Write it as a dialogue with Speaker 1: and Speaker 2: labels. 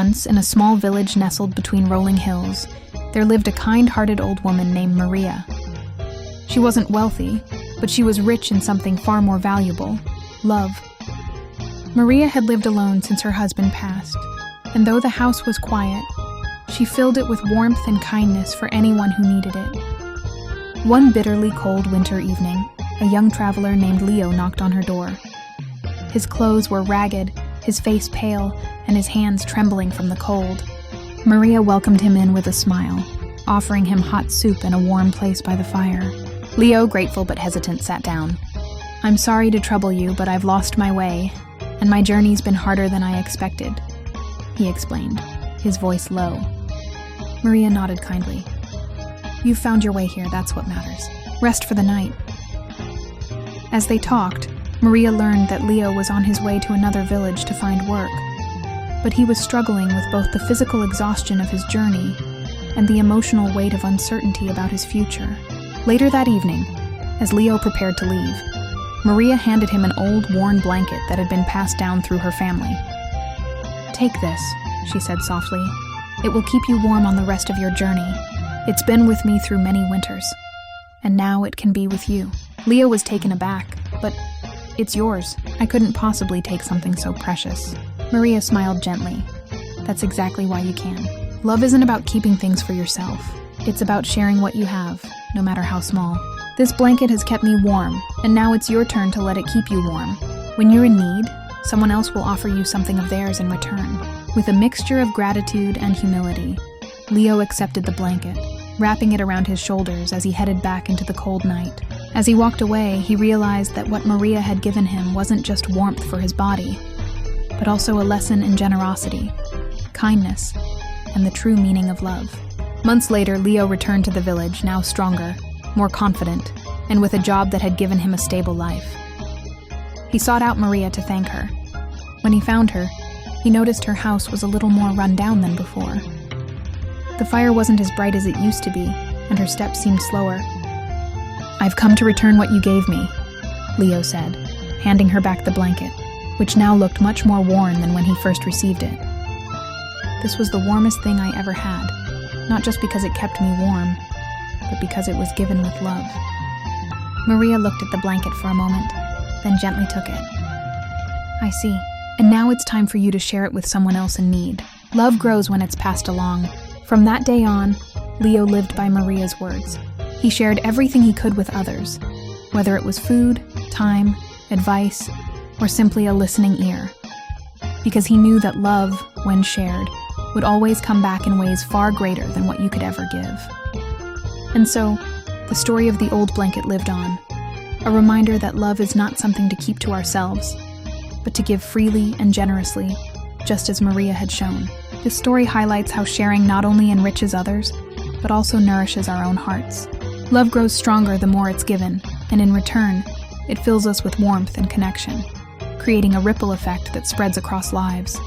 Speaker 1: Once, in a small village nestled between rolling hills, there lived a kind-hearted old woman named Maria. She wasn't wealthy, but she was rich in something far more valuable: love. Maria had lived alone since her husband passed, and though the house was quiet, she filled it with warmth and kindness for anyone who needed it. One bitterly cold winter evening, a young traveler named Leo knocked on her door. His clothes were ragged, his face pale, and his hands trembling from the cold. Maria welcomed him in with a smile, offering him hot soup and a warm place by the fire. Leo, grateful but hesitant, sat down. "I'm sorry to trouble you, but I've lost my way, and my journey's been harder than I expected," he explained, his voice low. Maria nodded kindly. "You've found your way here, that's what matters. Rest for the night." As they talked, Maria learned that Leo was on his way to another village to find work, but he was struggling with both the physical exhaustion of his journey and the emotional weight of uncertainty about his future. Later that evening, as Leo prepared to leave, Maria handed him an old, worn blanket that had been passed down through her family. "Take this," she said softly. "It will keep you warm on the rest of your journey. It's been with me through many winters, and now it can be with you." Leo was taken aback, but "It's yours. I couldn't possibly take something so precious." Maria smiled gently. "That's exactly why you can. Love isn't about keeping things for yourself. It's about sharing what you have, no matter how small. This blanket has kept me warm, and now it's your turn to let it keep you warm. When you're in need, someone else will offer you something of theirs in return." With a mixture of gratitude and humility, Leo accepted the blanket, wrapping it around his shoulders as he headed back into the cold night. As he walked away, he realized that what Maria had given him wasn't just warmth for his body, but also a lesson in generosity, kindness, and the true meaning of love. Months later, Leo returned to the village, now stronger, more confident, and with a job that had given him a stable life. He sought out Maria to thank her. When he found her, he noticed her house was a little more run down than before. The fire wasn't as bright as it used to be, and her steps seemed slower. "I've come to return what you gave me," Leo said, handing her back the blanket, which now looked much more worn than when he first received it. "This was the warmest thing I ever had, not just because it kept me warm, but because it was given with love." Maria looked at the blanket for a moment, then gently took it. "I see. And now it's time for you to share it with someone else in need. Love grows when it's passed along." From that day on, Leo lived by Maria's words. He shared everything he could with others, whether it was food, time, advice, or simply a listening ear, because he knew that love, when shared, would always come back in ways far greater than what you could ever give. And so, the story of the old blanket lived on, a reminder that love is not something to keep to ourselves, but to give freely and generously, just as Maria had shown. This story highlights how sharing not only enriches others, but also nourishes our own hearts. Love grows stronger the more it's given, and in return, it fills us with warmth and connection, creating a ripple effect that spreads across lives.